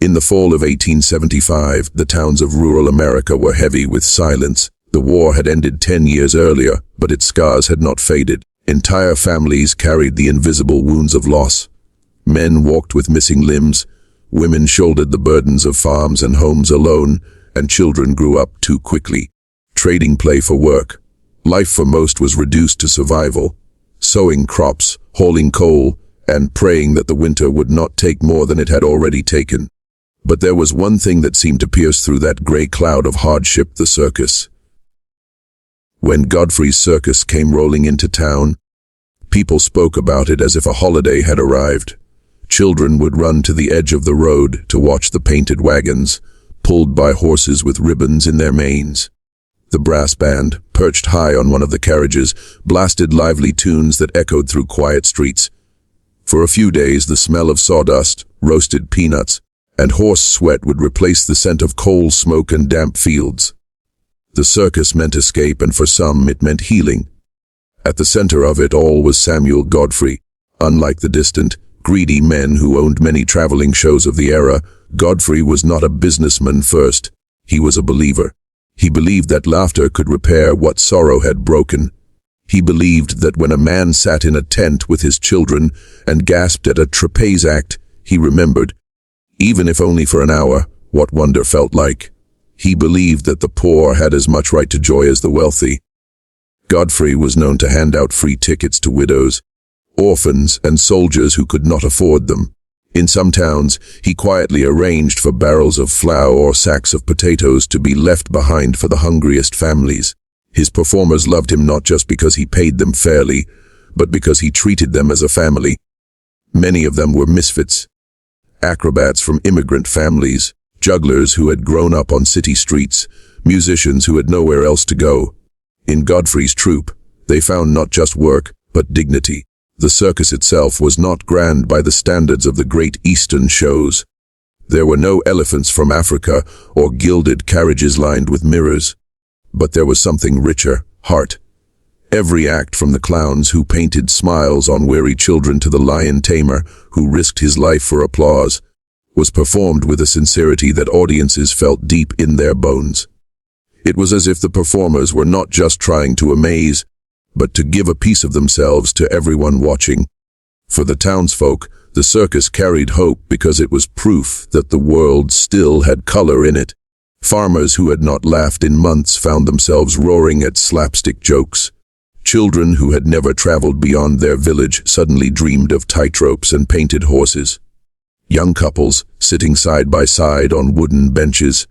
In the fall of 1875, the towns of rural America were heavy with silence. The war had ended 10 years earlier, but its scars had not faded. Entire families carried the invisible wounds of loss. Men walked with missing limbs, women shouldered the burdens of farms and homes alone, and children grew up too quickly, trading play for work. Life for most was reduced to survival, sowing crops, hauling coal, and praying that the winter would not take more than it had already taken. But there was one thing that seemed to pierce through that gray cloud of hardship: the circus. When Godfrey's circus came rolling into town, people spoke about it as if a holiday had arrived. Children would run to the edge of the road to watch the painted wagons, pulled by horses with ribbons in their manes. The brass band, perched high on one of the carriages, blasted lively tunes that echoed through quiet streets. For a few days, the smell of sawdust, roasted peanuts, and horse sweat would replace the scent of coal smoke and damp fields. The circus meant escape, and for some it meant healing. At the center of it all was Samuel Godfrey. Unlike the distant, greedy men who owned many traveling shows of the era, Godfrey was not a businessman first. He was a believer. He believed that laughter could repair what sorrow had broken. He believed that when a man sat in a tent with his children and gasped at a trapeze act, he remembered, even if only for an hour, what wonder felt like. He believed that the poor had as much right to joy as the wealthy. Godfrey was known to hand out free tickets to widows, orphans, and soldiers who could not afford them. In some towns, he quietly arranged for barrels of flour or sacks of potatoes to be left behind for the hungriest families. His performers loved him not just because he paid them fairly, but because he treated them as a family. Many of them were misfits, acrobats from immigrant families, jugglers who had grown up on city streets, musicians who had nowhere else to go. In Godfrey's troupe, they found not just work, but dignity. The circus itself was not grand by the standards of the great Eastern shows. There were no elephants from Africa or gilded carriages lined with mirrors. But there was something richer: heart. Every act, from the clowns who painted smiles on weary children to the lion tamer who risked his life for applause, was performed with a sincerity that audiences felt deep in their bones. It was as if the performers were not just trying to amaze, but to give a piece of themselves to everyone watching. For the townsfolk, the circus carried hope because it was proof that the world still had color in it. Farmers who had not laughed in months found themselves roaring at slapstick jokes. Children who had never traveled beyond their village suddenly dreamed of tightropes and painted horses. Young couples, sitting side by side on wooden benches,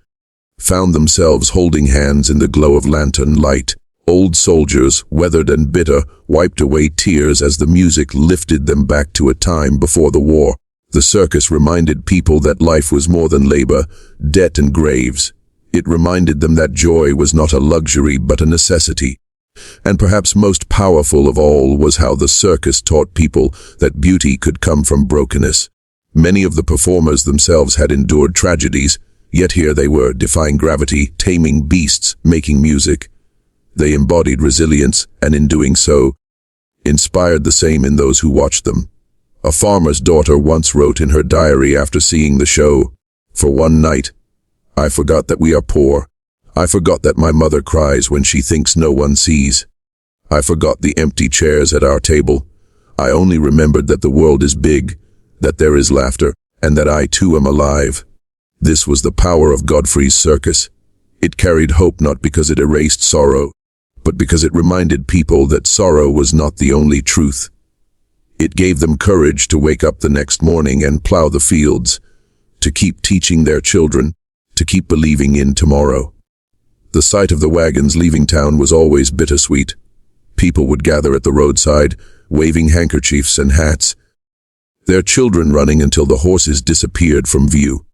found themselves holding hands in the glow of lantern light. Old soldiers, weathered and bitter, wiped away tears as the music lifted them back to a time before the war. The circus reminded people that life was more than labor, debt, and graves. It reminded them that joy was not a luxury but a necessity. And perhaps most powerful of all was how the circus taught people that beauty could come from brokenness. Many of the performers themselves had endured tragedies, yet here they were, defying gravity, taming beasts, making music. They embodied resilience, and in doing so, inspired the same in those who watched them. A farmer's daughter once wrote in her diary after seeing the show, "For one night, I forgot that we are poor. I forgot that my mother cries when she thinks no one sees. I forgot the empty chairs at our table. I only remembered that the world is big, that there is laughter, and that I too am alive." This was the power of Godfrey's circus. It carried hope not because it erased sorrow, but because it reminded people that sorrow was not the only truth. It gave them courage to wake up the next morning and plow the fields, to keep teaching their children, to keep believing in tomorrow. The sight of the wagons leaving town was always bittersweet. People would gather at the roadside, waving handkerchiefs and hats, their children running until the horses disappeared from view.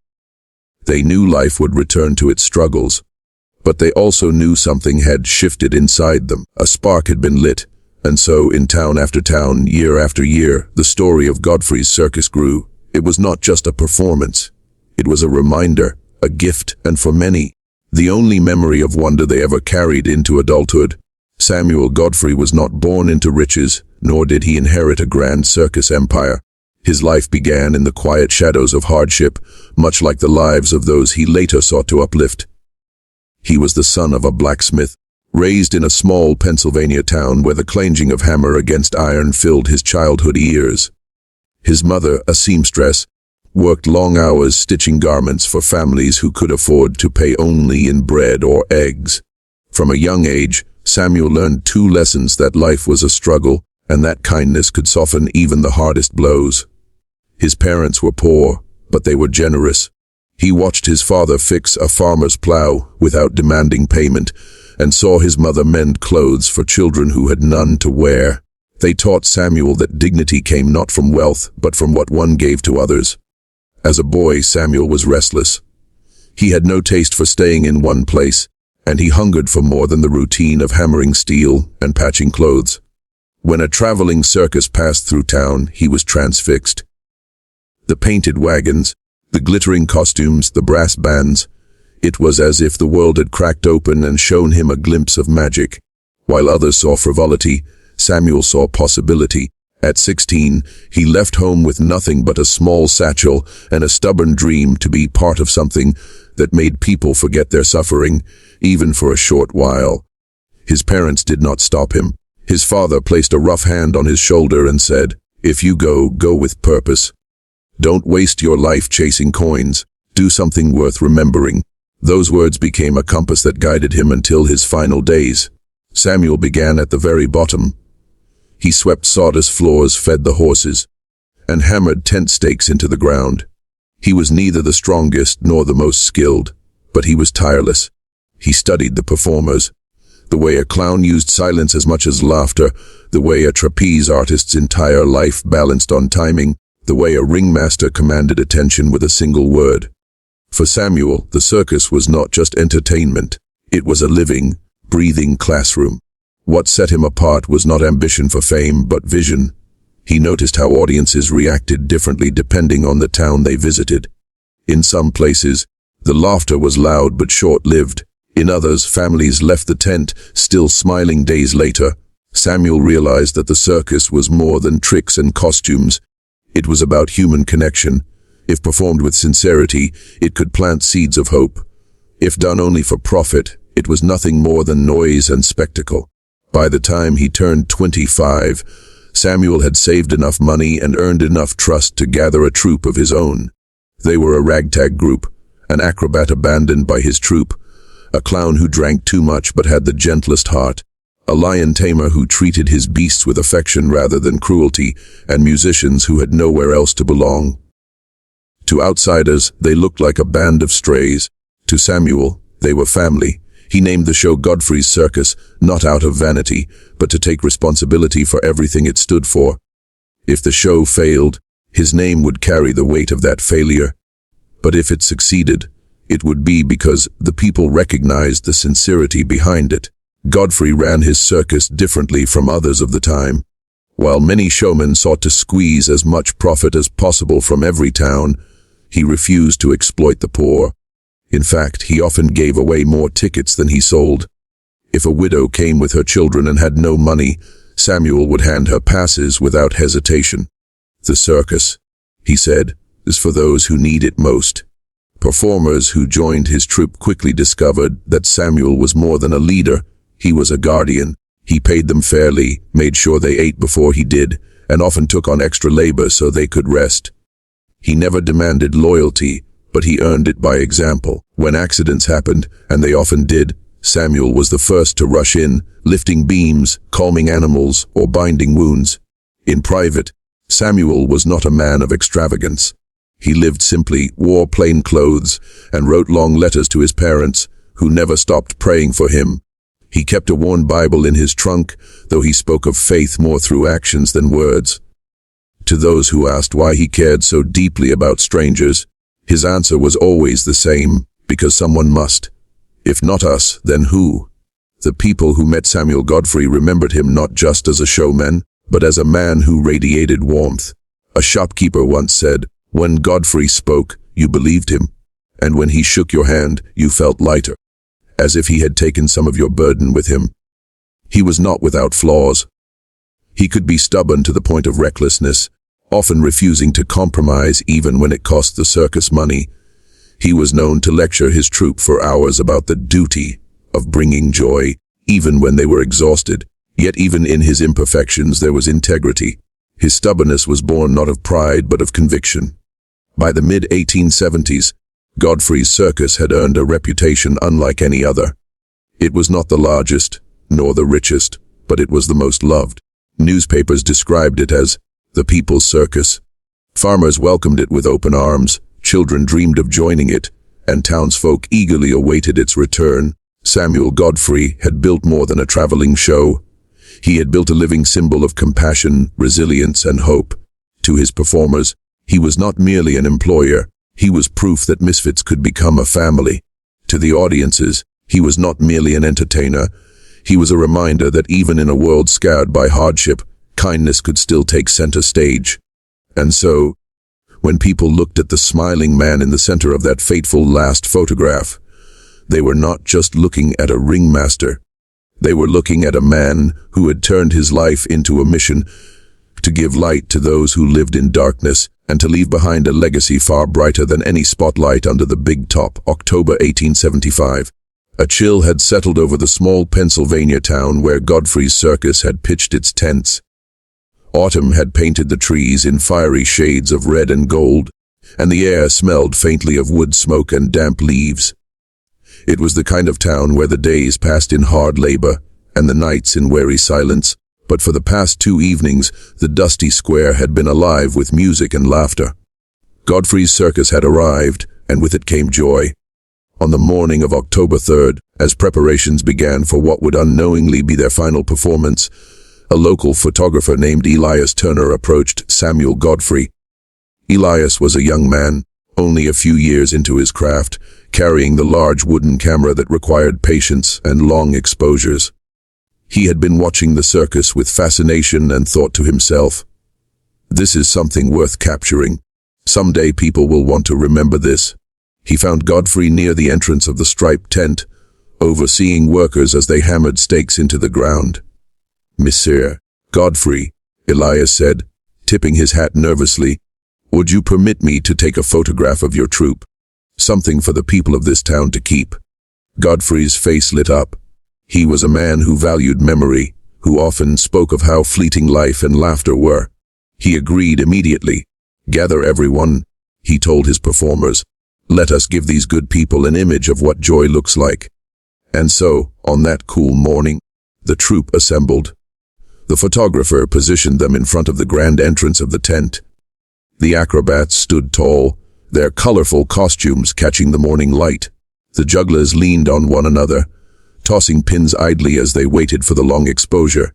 They knew life would return to its struggles, but they also knew something had shifted inside them. A spark had been lit, and so in town after town, year after year, the story of Godfrey's circus grew. It was not just a performance. It was a reminder, a gift, and for many, the only memory of wonder they ever carried into adulthood. Samuel Godfrey was not born into riches, nor did he inherit a grand circus empire. His life began in the quiet shadows of hardship, much like the lives of those he later sought to uplift. He was the son of a blacksmith, raised in a small Pennsylvania town where the clanging of hammer against iron filled his childhood ears. His mother, a seamstress, worked long hours stitching garments for families who could afford to pay only in bread or eggs. From a young age, Samuel learned two lessons: that life was a struggle, and that kindness could soften even the hardest blows. His parents were poor, but they were generous. He watched his father fix a farmer's plow without demanding payment, and saw his mother mend clothes for children who had none to wear. They taught Samuel that dignity came not from wealth, but from what one gave to others. As a boy, Samuel was restless. He had no taste for staying in one place, and he hungered for more than the routine of hammering steel and patching clothes. When a traveling circus passed through town, he was transfixed. The painted wagons, the glittering costumes, the brass bands, it was as if the world had cracked open and shown him a glimpse of magic. While others saw frivolity, Samuel saw possibility. At 16, he left home with nothing but a small satchel and a stubborn dream to be part of something that made people forget their suffering, even for a short while. His parents did not stop him. His father placed a rough hand on his shoulder and said, "If you go, go with purpose. Don't waste your life chasing coins. Do something worth remembering." Those words became a compass that guided him until his final days. Samuel began at the very bottom. He swept sawdust floors, fed the horses, and hammered tent stakes into the ground. He was neither the strongest nor the most skilled, but he was tireless. He studied the performers, the way a clown used silence as much as laughter, the way a trapeze artist's entire life balanced on timing, the way a ringmaster commanded attention with a single word. For Samuel, the circus was not just entertainment. It was a living, breathing classroom. What set him apart was not ambition for fame, but vision. He noticed how audiences reacted differently depending on the town they visited. In some places, the laughter was loud but short-lived. In others, families left the tent, still smiling days later. Samuel realized that the circus was more than tricks and costumes. It was about human connection. If performed with sincerity, it could plant seeds of hope. If done only for profit, it was nothing more than noise and spectacle. By the time he turned 25, Samuel had saved enough money and earned enough trust to gather a troupe of his own. They were a ragtag group, an acrobat abandoned by his troupe, a clown who drank too much but had the gentlest heart, a lion tamer who treated his beasts with affection rather than cruelty, and musicians who had nowhere else to belong. To outsiders, they looked like a band of strays. To Samuel, they were family. He named the show Godfrey's Circus, not out of vanity, but to take responsibility for everything it stood for. If the show failed, his name would carry the weight of that failure. But if it succeeded, it would be because the people recognized the sincerity behind it. Godfrey ran his circus differently from others of the time. While many showmen sought to squeeze as much profit as possible from every town, he refused to exploit the poor. In fact, he often gave away more tickets than he sold. If a widow came with her children and had no money, Samuel would hand her passes without hesitation. "The circus," he said, "is for those who need it most." Performers who joined his troupe quickly discovered that Samuel was more than a leader. He was a guardian. He paid them fairly, made sure they ate before he did, and often took on extra labor so they could rest. He never demanded loyalty, but he earned it by example. When accidents happened, and they often did, Samuel was the first to rush in, lifting beams, calming animals, or binding wounds. In private, Samuel was not a man of extravagance. He lived simply, wore plain clothes, and wrote long letters to his parents, who never stopped praying for him. He kept a worn Bible in his trunk, though he spoke of faith more through actions than words. To those who asked why he cared so deeply about strangers, his answer was always the same: because someone must. If not us, then who? The people who met Samuel Godfrey remembered him not just as a showman, but as a man who radiated warmth. A shopkeeper once said, "When Godfrey spoke, you believed him, and when he shook your hand, you felt lighter, as if he had taken some of your burden with him." He was not without flaws. He could be stubborn to the point of recklessness, often refusing to compromise even when it cost the circus money. He was known to lecture his troupe for hours about the duty of bringing joy, even when they were exhausted. Yet even in his imperfections there was integrity. His stubbornness was born not of pride but of conviction. By the mid-1870s, Godfrey's circus had earned a reputation unlike any other. It was not the largest, nor the richest, but it was the most loved. Newspapers described it as the people's circus. Farmers welcomed it with open arms, children dreamed of joining it, and townsfolk eagerly awaited its return. Samuel Godfrey had built more than a traveling show. He had built a living symbol of compassion, resilience, and hope. To his performers, he was not merely an employer, he was proof that misfits could become a family. To the audiences, he was not merely an entertainer, he was a reminder that even in a world scarred by hardship, kindness could still take center stage. And so, when people looked at the smiling man in the center of that fateful last photograph, they were not just looking at a ringmaster. They were looking at a man who had turned his life into a mission to give light to those who lived in darkness and to leave behind a legacy far brighter than any spotlight under the big top. October 1875. A chill had settled over the small Pennsylvania town where Godfrey's circus had pitched its tents. Autumn had painted the trees in fiery shades of red and gold, and the air smelled faintly of wood smoke and damp leaves. It was the kind of town where the days passed in hard labor and the nights in weary silence, but for the past 2 evenings, the dusty square had been alive with music and laughter. Godfrey's circus had arrived, and with it came joy. On the morning of October 3rd, as preparations began for what would unknowingly be their final performance, a local photographer named Elias Turner approached Samuel Godfrey. Elias was a young man, only a few years into his craft, carrying the large wooden camera that required patience and long exposures. He had been watching the circus with fascination and thought to himself, "This is something worth capturing. Someday people will want to remember this." He found Godfrey near the entrance of the striped tent, overseeing workers as they hammered stakes into the ground. "Monsieur Godfrey," Elias said, tipping his hat nervously, "would you permit me to take a photograph of your troupe? Something for the people of this town to keep." Godfrey's face lit up. He was a man who valued memory, who often spoke of how fleeting life and laughter were. He agreed immediately. "Gather everyone," he told his performers. "Let us give these good people an image of what joy looks like." And so, on that cool morning, the troupe assembled. The photographer positioned them in front of the grand entrance of the tent. The acrobats stood tall, their colorful costumes catching the morning light. The jugglers leaned on one another, tossing pins idly as they waited for the long exposure.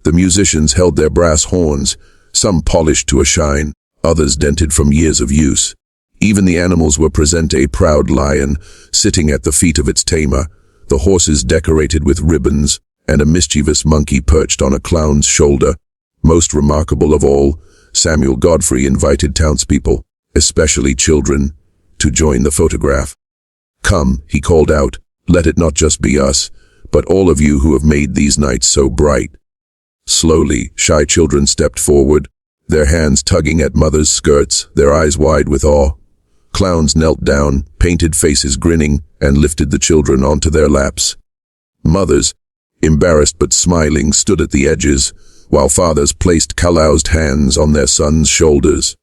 The musicians held their brass horns, some polished to a shine, others dented from years of use. Even the animals were present, a proud lion sitting at the feet of its tamer, the horses decorated with ribbons, and a mischievous monkey perched on a clown's shoulder. Most remarkable of all, Samuel Godfrey invited townspeople, especially children, to join the photograph. "Come," he called out, "let it not just be us, but all of you who have made these nights so bright." Slowly, shy children stepped forward, their hands tugging at mothers' skirts, their eyes wide with awe. Clowns knelt down, painted faces grinning, and lifted the children onto their laps. Mothers, embarrassed but smiling, stood at the edges, while fathers placed calloused hands on their sons' shoulders.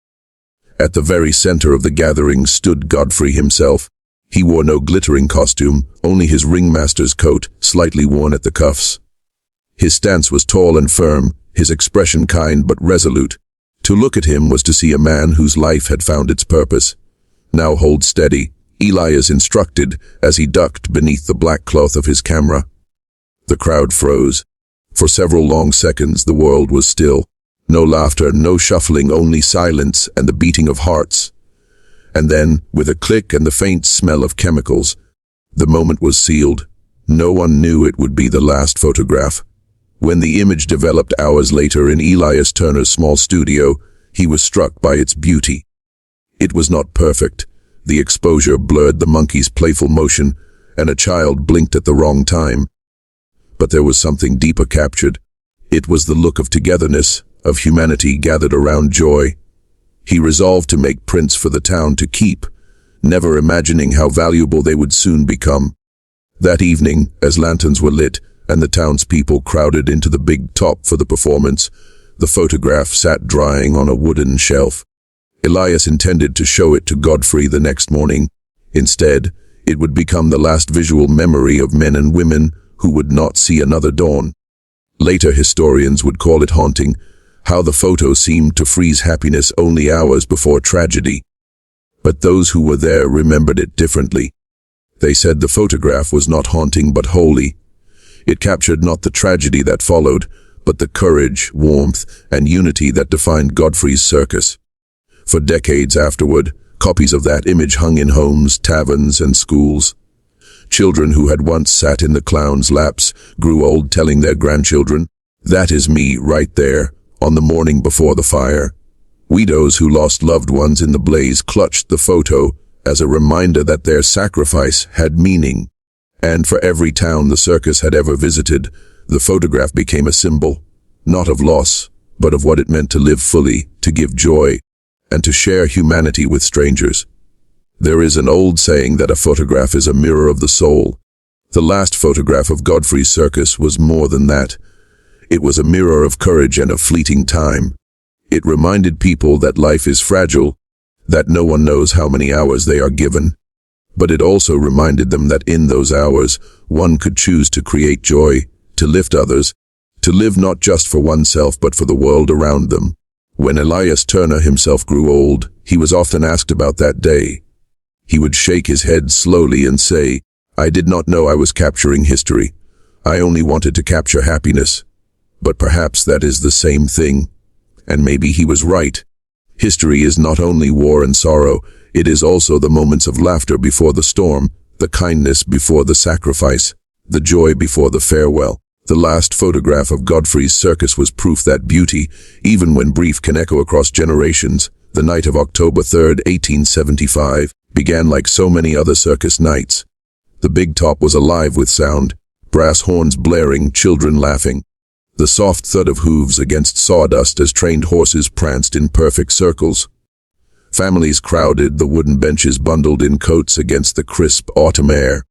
At the very center of the gathering stood Godfrey himself. He wore no glittering costume, only his ringmaster's coat, slightly worn at the cuffs. His stance was tall and firm, his expression kind but resolute. To look at him was to see a man whose life had found its purpose. "Now hold steady," Elias instructed as he ducked beneath the black cloth of his camera. The crowd froze. For several long seconds the world was still. No laughter, no shuffling, only silence and the beating of hearts. And then, with a click and the faint smell of chemicals, the moment was sealed. No one knew it would be the last photograph. When the image developed hours later in Elias Turner's small studio, he was struck by its beauty. It was not perfect. The exposure blurred the monkey's playful motion, and a child blinked at the wrong time. But there was something deeper captured. It was the look of togetherness, of humanity gathered around joy. He resolved to make prints for the town to keep, never imagining how valuable they would soon become. That evening, as lanterns were lit and the townspeople crowded into the big top for the performance, the photograph sat drying on a wooden shelf. Elias intended to show it to Godfrey the next morning. Instead, it would become the last visual memory of men and women who would not see another dawn. Later historians would call it haunting, how the photo seemed to freeze happiness only hours before tragedy. But those who were there remembered it differently. They said the photograph was not haunting but holy. It captured not the tragedy that followed, but the courage, warmth, and unity that defined Godfrey's circus. For decades afterward, copies of that image hung in homes, taverns, and schools. Children who had once sat in the clown's laps grew old telling their grandchildren, "That is me right there, on the morning before the fire." Widows who lost loved ones in the blaze clutched the photo as a reminder that their sacrifice had meaning. And for every town the circus had ever visited, the photograph became a symbol, not of loss, but of what it meant to live fully, to give joy, and to share humanity with strangers. There is an old saying that a photograph is a mirror of the soul. The last photograph of Godfrey's circus was more than that. It was a mirror of courage and of fleeting time. It reminded people that life is fragile, that no one knows how many hours they are given. But it also reminded them that in those hours, one could choose to create joy, to lift others, to live not just for oneself but for the world around them. When Elias Turner himself grew old, he was often asked about that day. He would shake his head slowly and say, "I did not know I was capturing history. I only wanted to capture happiness." But perhaps that is the same thing. And maybe he was right. History is not only war and sorrow, it is also the moments of laughter before the storm, the kindness before the sacrifice, the joy before the farewell. The last photograph of Godfrey's circus was proof that beauty, even when brief, can echo across generations. The night of October 3rd, 1875, began like so many other circus nights. The big top was alive with sound, brass horns blaring, children laughing. The soft thud of hooves against sawdust as trained horses pranced in perfect circles. Families crowded, the wooden benches bundled in coats against the crisp autumn air,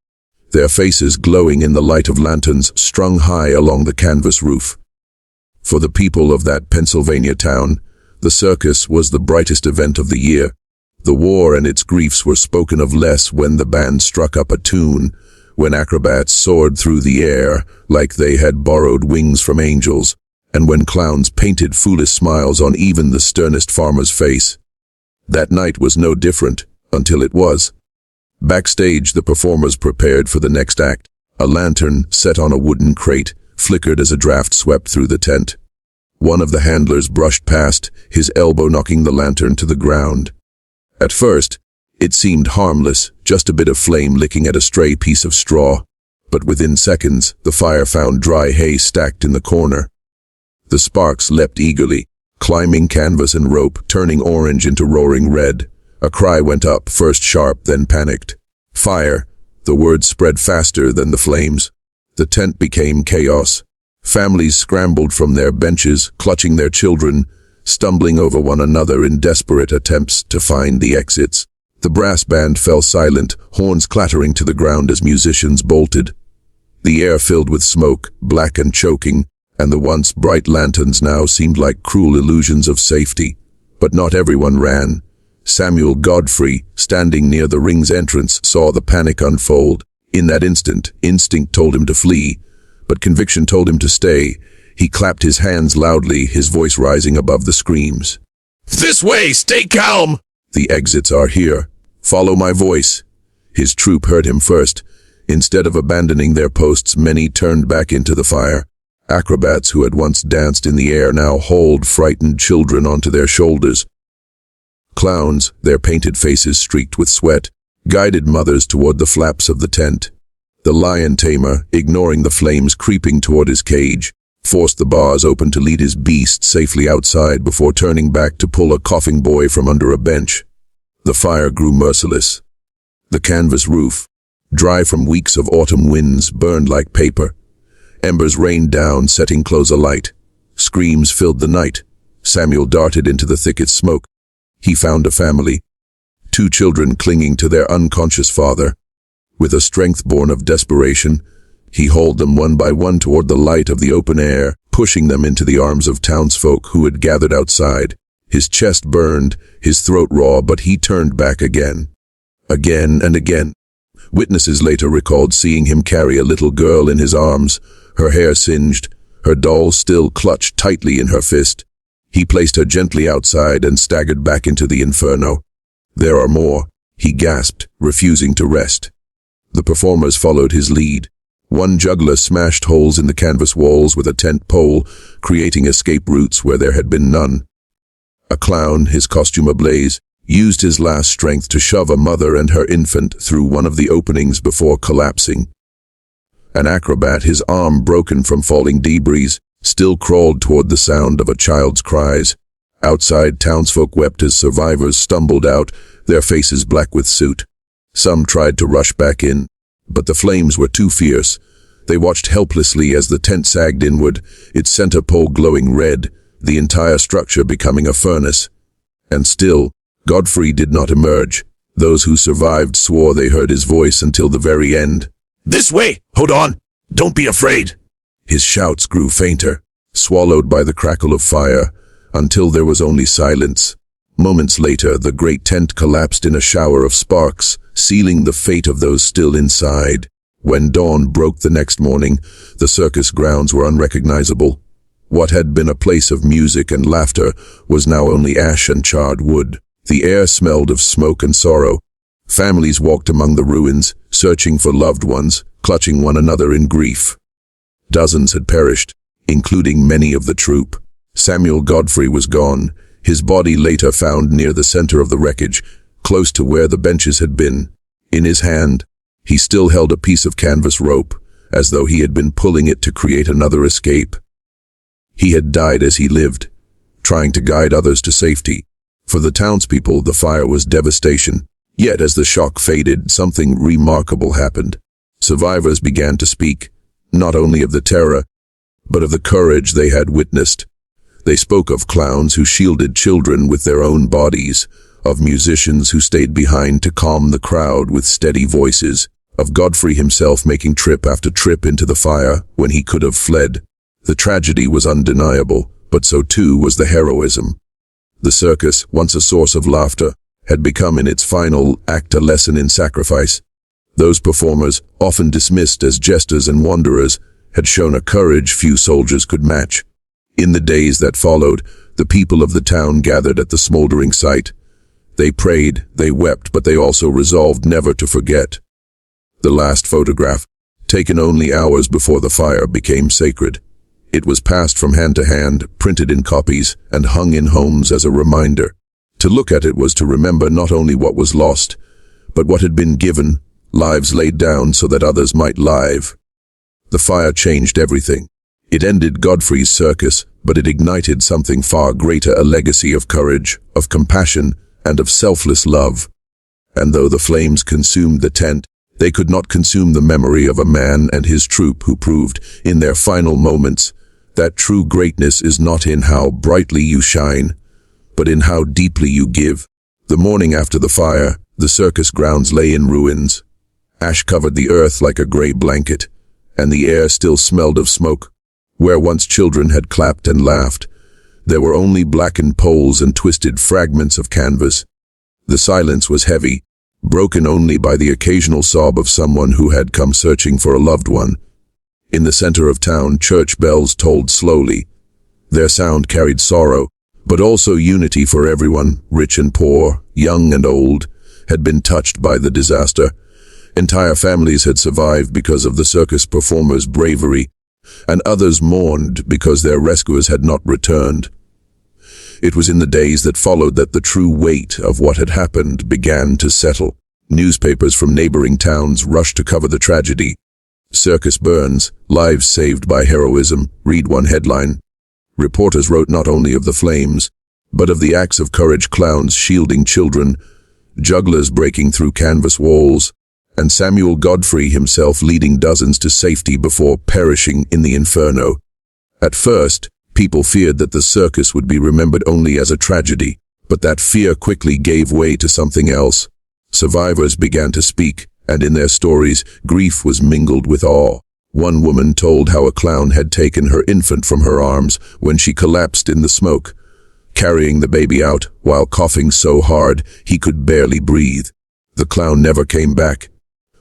their faces glowing in the light of lanterns strung high along the canvas roof. For the people of that Pennsylvania town, the circus was the brightest event of the year. The war and its griefs were spoken of less when the band struck up a tune, when acrobats soared through the air like they had borrowed wings from angels, and when clowns painted foolish smiles on even the sternest farmer's face. That night was no different, until it was. Backstage, the performers prepared for the next act. A lantern, set on a wooden crate, flickered as a draft swept through the tent. One of the handlers brushed past, his elbow knocking the lantern to the ground. At first, it seemed harmless, just a bit of flame licking at a stray piece of straw. But within seconds, the fire found dry hay stacked in the corner. The sparks leapt eagerly, climbing canvas and rope, turning orange into roaring red. A cry went up, first sharp, then panicked. "Fire!" The word spread faster than the flames. The tent became chaos. Families scrambled from their benches, clutching their children, stumbling over one another in desperate attempts to find the exits. The brass band fell silent, horns clattering to the ground as musicians bolted. The air filled with smoke, black and choking, and the once bright lanterns now seemed like cruel illusions of safety. But not everyone ran. Samuel Godfrey, standing near the ring's entrance, saw the panic unfold. In that instant, instinct told him to flee, but conviction told him to stay. He clapped his hands loudly, his voice rising above the screams. "This way! Stay calm! The exits are here. Follow my voice." His troop heard him first. Instead of abandoning their posts, many turned back into the fire. Acrobats who had once danced in the air now hauled frightened children onto their shoulders. Clowns, their painted faces streaked with sweat, guided mothers toward the flaps of the tent. The lion tamer, ignoring the flames creeping toward his cage, forced the bars open to lead his beast safely outside before turning back to pull a coughing boy from under a bench. The fire grew merciless. The canvas roof, dry from weeks of autumn winds, burned like paper. Embers rained down, setting clothes alight. Screams filled the night. Samuel darted into the thickest smoke. he found a family. 2 children clinging to their unconscious father. With a strength born of desperation, he hauled them one by one toward the light of the open air, pushing them into the arms of townsfolk who had gathered outside. His chest burned, his throat raw, but he turned back again. Again and again. Witnesses later recalled seeing him carry a little girl in his arms, her hair singed, her doll still clutched tightly in her fist. He placed her gently outside and staggered back into the inferno. "There are more," he gasped, refusing to rest. The performers followed his lead. One juggler smashed holes in the canvas walls with a tent pole, creating escape routes where there had been none. A clown, his costume ablaze, used his last strength to shove a mother and her infant through one of the openings before collapsing. An acrobat, his arm broken from falling debris, still crawled toward the sound of a child's cries. Outside, townsfolk wept as survivors stumbled out, their faces black with soot. Some tried to rush back in, but the flames were too fierce. They watched helplessly as the tent sagged inward, its center pole glowing red, the entire structure becoming a furnace. And still, Godfrey did not emerge. Those who survived swore they heard his voice until the very end. "This way! Hold on! Don't be afraid!" His shouts grew fainter, swallowed by the crackle of fire, until there was only silence. Moments later, the great tent collapsed in a shower of sparks, sealing the fate of those still inside. When dawn broke the next morning, the circus grounds were unrecognizable. What had been a place of music and laughter was now only ash and charred wood. The air smelled of smoke and sorrow. Families walked among the ruins, searching for loved ones, clutching one another in grief. Dozens had perished, including many of the troupe. Samuel Godfrey was gone, his body later found near the center of the wreckage, close to where the benches had been. In his hand, he still held a piece of canvas rope, as though he had been pulling it to create another escape. He had died as he lived, trying to guide others to safety. For the townspeople, the fire was devastation. Yet as the shock faded, something remarkable happened. Survivors began to speak, not only of the terror, but of the courage they had witnessed. They spoke of clowns who shielded children with their own bodies, of musicians who stayed behind to calm the crowd with steady voices, of Godfrey himself making trip after trip into the fire when he could have fled. The tragedy was undeniable, but so too was the heroism. The circus, once a source of laughter, had become in its final act a lesson in sacrifice. Those performers, often dismissed as jesters and wanderers, had shown a courage few soldiers could match. In the days that followed, the people of the town gathered at the smoldering site. They prayed, they wept, but they also resolved never to forget. The last photograph, taken only hours before the fire, became sacred. It was passed from hand to hand, printed in copies, and hung in homes as a reminder. To look at it was to remember not only what was lost, but what had been given, lives laid down so that others might live. The fire changed everything. It ended Godfrey's circus, but it ignited something far greater, a legacy of courage, of compassion, and of selfless love. And though the flames consumed the tent, they could not consume the memory of a man and his troupe who proved, in their final moments, that true greatness is not in how brightly you shine, but in how deeply you give. The morning after the fire, the circus grounds lay in ruins. Ash covered the earth like a gray blanket, and the air still smelled of smoke. Where once children had clapped and laughed, there were only blackened poles and twisted fragments of canvas. The silence was heavy, broken only by the occasional sob of someone who had come searching for a loved one. In the center of town, church bells tolled slowly. Their sound carried sorrow, but also unity, for everyone, rich and poor, young and old, had been touched by the disaster. Entire families had survived because of the circus performers' bravery, and others mourned because their rescuers had not returned. It was in the days that followed that the true weight of what had happened began to settle. Newspapers from neighboring towns rushed to cover the tragedy. "Circus burns, lives saved by heroism," read one headline. Reporters wrote not only of the flames, but of the acts of courage, clowns shielding children, jugglers breaking through canvas walls, and Samuel Godfrey himself leading dozens to safety before perishing in the inferno. At first, people feared that the circus would be remembered only as a tragedy, But that fear quickly gave way to something else. Survivors began to speak, and in their stories, grief was mingled with awe. One woman told how a clown had taken her infant from her arms when she collapsed in the smoke, carrying the baby out while coughing so hard he could barely breathe. The clown never came back.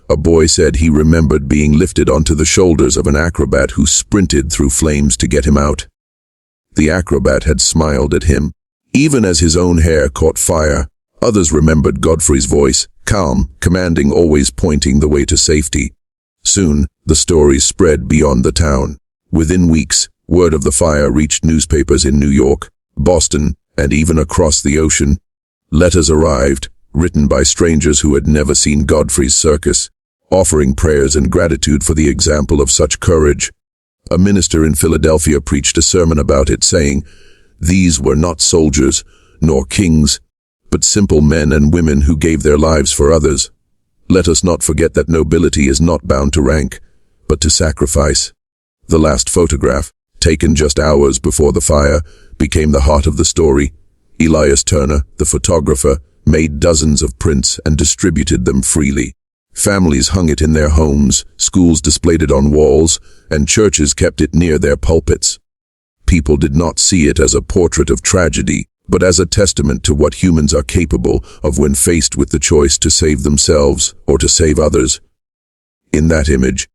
A boy said he remembered being lifted onto the shoulders of an acrobat who sprinted through flames to get him out. The acrobat had smiled at him, even as his own hair caught fire. Others remembered Godfrey's voice, calm, commanding, always pointing the way to safety. Soon, the stories spread beyond the town. Within weeks, word of the fire reached newspapers in New York, Boston, and even across the ocean. Letters arrived, written by strangers who had never seen Godfrey's circus, offering prayers and gratitude for the example of such courage. A minister in Philadelphia preached a sermon about it, saying, "These were not soldiers, nor kings, but simple men and women who gave their lives for others. Let us not forget that nobility is not bound to rank, but to sacrifice." The last photograph, taken just hours before the fire, became the heart of the story. Elias Turner, the photographer, made dozens of prints and distributed them freely. Families hung it in their homes, schools displayed it on walls, and churches kept it near their pulpits. People did not see it as a portrait of tragedy, but as a testament to what humans are capable of when faced with the choice to save themselves or to save others. In that image,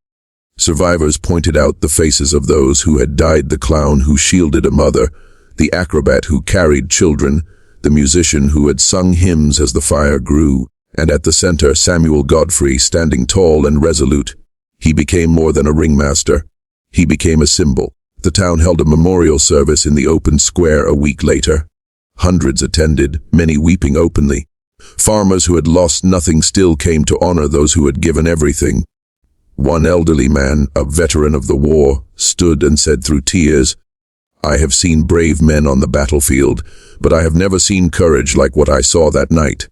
survivors pointed out the faces of those who had died: the clown who shielded a mother, the acrobat who carried children, the musician who had sung hymns as the fire grew, and at the center, Samuel Godfrey, standing tall and resolute. He became more than a ringmaster. He became a symbol. The town held a memorial service in the open square a week later. Hundreds attended, many weeping openly. Farmers who had lost nothing still came to honor those who had given everything. One elderly man, a veteran of the war, stood and said through tears, "I have seen brave men on the battlefield, but I have never seen courage like what I saw that night."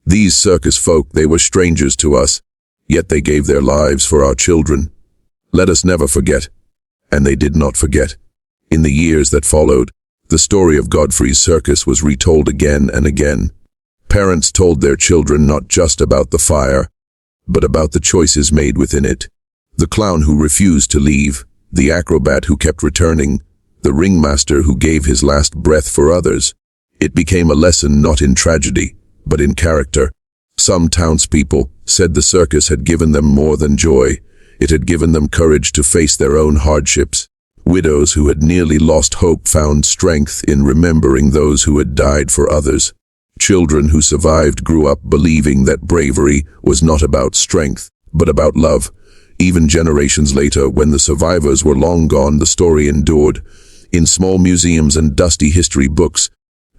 These circus folk, they were strangers to us, yet they gave their lives for our children. Let us never forget. And they did not forget. In the years that followed, the story of Godfrey's circus was retold again and again. Parents told their children not just about the fire, but about the choices made within it. The clown who refused to leave, the acrobat who kept returning, the ringmaster who gave his last breath for others. It became a lesson not in tragedy, but in character. Some townspeople said the circus had given them more than joy. It had given them courage to face their own hardships. Widows who had nearly lost hope found strength in remembering those who had died for others. Children who survived grew up believing that bravery was not about strength, but about love. Even generations later, when the survivors were long gone, the story endured. In small museums and dusty history books,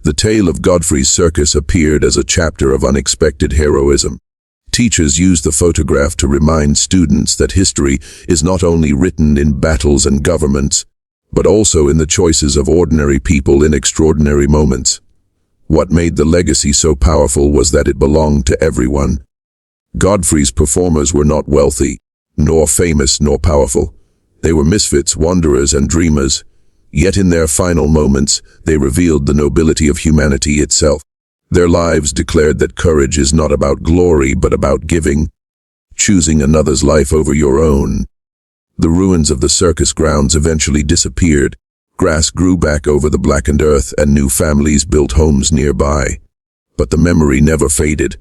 the tale of Godfrey's circus appeared as a chapter of unexpected heroism. Teachers used the photograph to remind students that history is not only written in battles and governments, but also in the choices of ordinary people in extraordinary moments. What made the legacy so powerful was that it belonged to everyone. Godfrey's performers were not wealthy, nor famous, nor powerful. They were misfits, wanderers, and dreamers. Yet in their final moments, they revealed the nobility of humanity itself. Their lives declared that courage is not about glory, but about giving, choosing another's life over your own. The ruins of the circus grounds eventually disappeared. Grass grew back over the blackened earth, and new families built homes nearby. But the memory never faded.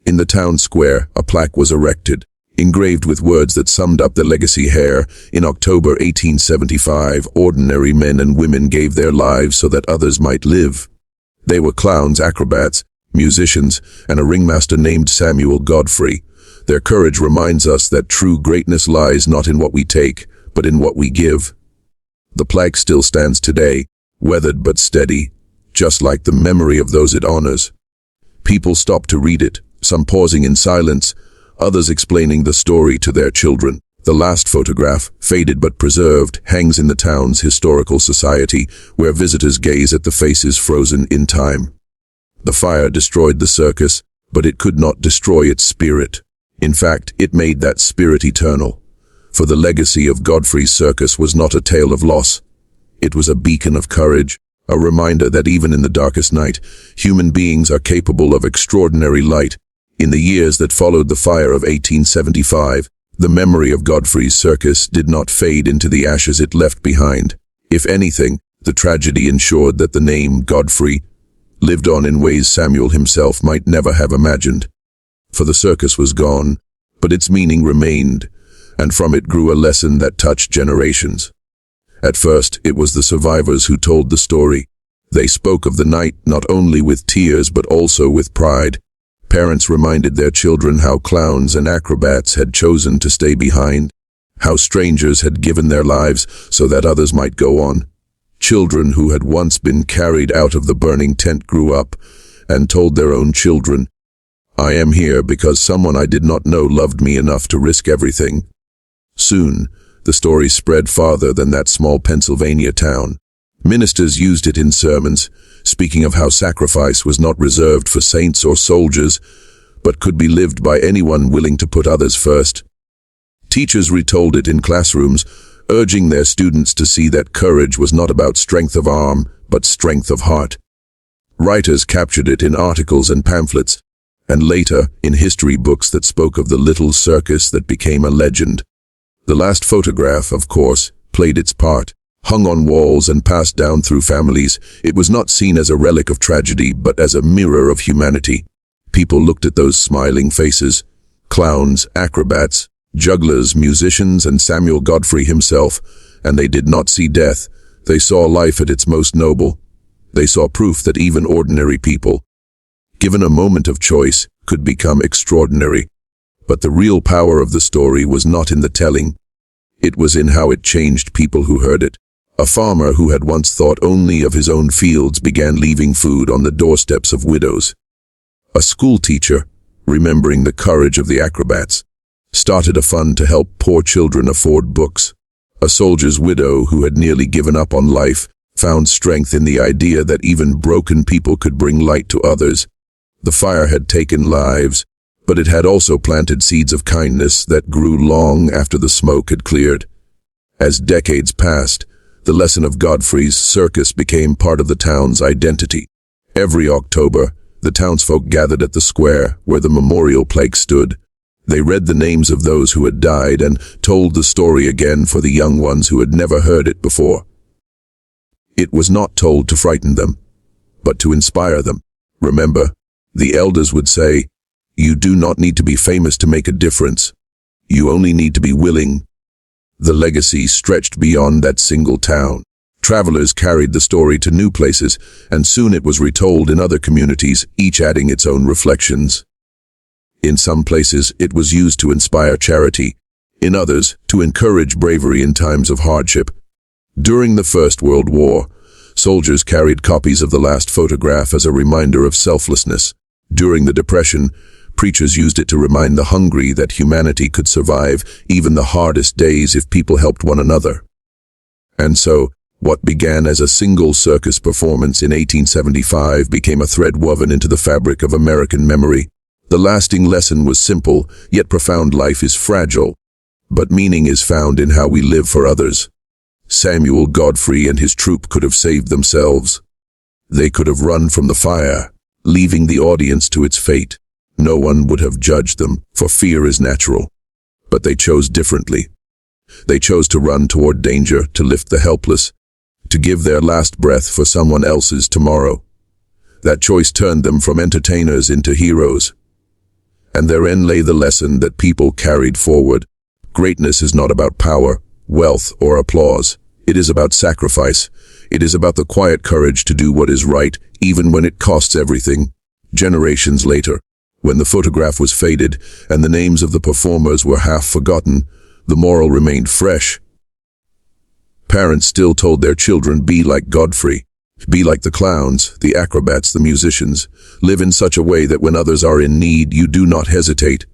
In the town square, a plaque was erected, engraved with words that summed up the legacy here. In October 1875, ordinary men and women gave their lives so that others might live. They were clowns, acrobats, musicians, and a ringmaster named Samuel Godfrey. Their courage reminds us that true greatness lies not in what we take, but in what we give. The plaque still stands today, weathered but steady, just like the memory of those it honors. People stop to read it, some pausing in silence, others explaining the story to their children. The last photograph, faded but preserved, hangs in the town's historical society, where visitors gaze at the faces frozen in time. The fire destroyed the circus, but it could not destroy its spirit. In fact, it made that spirit eternal. For the legacy of Godfrey's circus was not a tale of loss. It was a beacon of courage, a reminder that even in the darkest night, human beings are capable of extraordinary light. In the years that followed the fire of 1875, the memory of Godfrey's circus did not fade into the ashes it left behind. If anything, the tragedy ensured that the name Godfrey lived on in ways Samuel himself might never have imagined. For the circus was gone, but its meaning remained, and from it grew a lesson that touched generations. At first, it was the survivors who told the story. They spoke of the night not only with tears but also with pride. Parents reminded their children how clowns and acrobats had chosen to stay behind, how strangers had given their lives so that others might go on. Children who had once been carried out of the burning tent grew up and told their own children, "I am here because someone I did not know loved me enough to risk everything." Soon, the story spread farther than that small Pennsylvania town. Ministers used it in sermons, speaking of how sacrifice was not reserved for saints or soldiers, but could be lived by anyone willing to put others first. Teachers retold it in classrooms, urging their students to see that courage was not about strength of arm, but strength of heart. Writers captured it in articles and pamphlets, and later in history books that spoke of the little circus that became a legend. The last photograph, of course, played its part. Hung on walls and passed down through families, it was not seen as a relic of tragedy, but as a mirror of humanity. People looked at those smiling faces, clowns, acrobats, jugglers, musicians, and Samuel Godfrey himself, and they did not see death. They saw life at its most noble. They saw proof that even ordinary people, given a moment of choice, could become extraordinary. But the real power of the story was not in the telling. It was in how it changed people who heard it. A farmer who had once thought only of his own fields began leaving food on the doorsteps of widows. A school teacher, remembering the courage of the acrobats, started a fund to help poor children afford books. A soldier's widow who had nearly given up on life found strength in the idea that even broken people could bring light to others. The fire had taken lives, but it had also planted seeds of kindness that grew long after the smoke had cleared. As decades passed, the lesson of Godfrey's circus became part of the town's identity. Every October, the townsfolk gathered at the square where the memorial plaque stood. They read the names of those who had died and told the story again for the young ones who had never heard it before. It was not told to frighten them, but to inspire them. Remember, the elders would say, "You do not need to be famous to make a difference. You only need to be willing." The legacy stretched beyond that single town. Travelers carried the story to new places, and soon it was retold in other communities, each adding its own reflections. In some places, it was used to inspire charity. In others, to encourage bravery in times of hardship. During the First World War, soldiers carried copies of the last photograph as a reminder of selflessness. During the Depression, preachers used it to remind the hungry that humanity could survive even the hardest days if people helped one another. And so, what began as a single circus performance in 1875 became a thread woven into the fabric of American memory. The lasting lesson was simple, yet profound. Life is fragile, but meaning is found in how we live for others. Samuel Godfrey and his troupe could have saved themselves. They could have run from the fire, leaving the audience to its fate. No one would have judged them, for fear is natural. But they chose differently. They chose to run toward danger, to lift the helpless, to give their last breath for someone else's tomorrow. That choice turned them from entertainers into heroes. And therein lay the lesson that people carried forward. Greatness is not about power, wealth, or applause. It is about sacrifice. It is about the quiet courage to do what is right, even when it costs everything. Generations later, when the photograph was faded and the names of the performers were half forgotten, the moral remained fresh. Parents still told their children, be like Godfrey. Be like the clowns, the acrobats, the musicians. Live in such a way that when others are in need, you do not hesitate.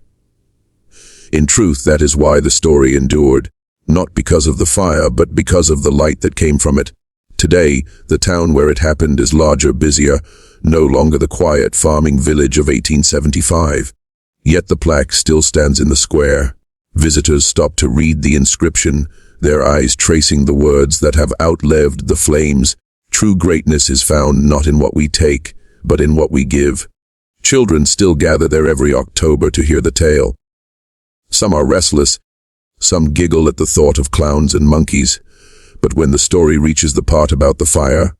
In truth, that is why the story endured, not because of the fire, but because of the light that came from it. Today, the town where it happened is larger, busier, no longer the quiet farming village of 1875. Yet the plaque still stands in the square. Visitors stop to read the inscription, their eyes tracing the words that have outlived the flames. True greatness is found not in what we take, but in what we give. Children still gather there every October to hear the tale. Some are restless, some giggle at the thought of clowns and monkeys, but when the story reaches the part about the fire,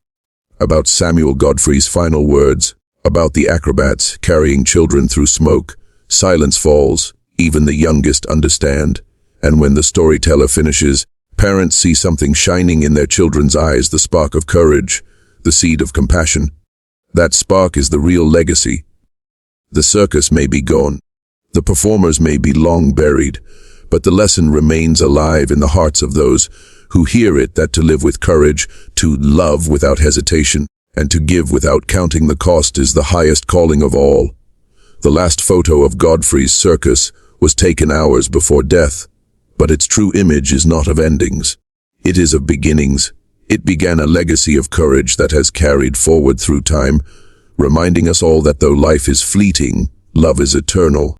about Samuel Godfrey's final words, about the acrobats carrying children through smoke, silence falls, even the youngest understand, and when the storyteller finishes, parents see something shining in their children's eyes, the spark of courage, the seed of compassion. That spark is the real legacy. The circus may be gone, the performers may be long buried, but the lesson remains alive in the hearts of those who hear it, that to live with courage, to love without hesitation, and to give without counting the cost is the highest calling of all. The last photo of Godfrey's circus was taken hours before death, but its true image is not of endings. It is of beginnings. It began a legacy of courage that has carried forward through time, reminding us all that though life is fleeting, love is eternal.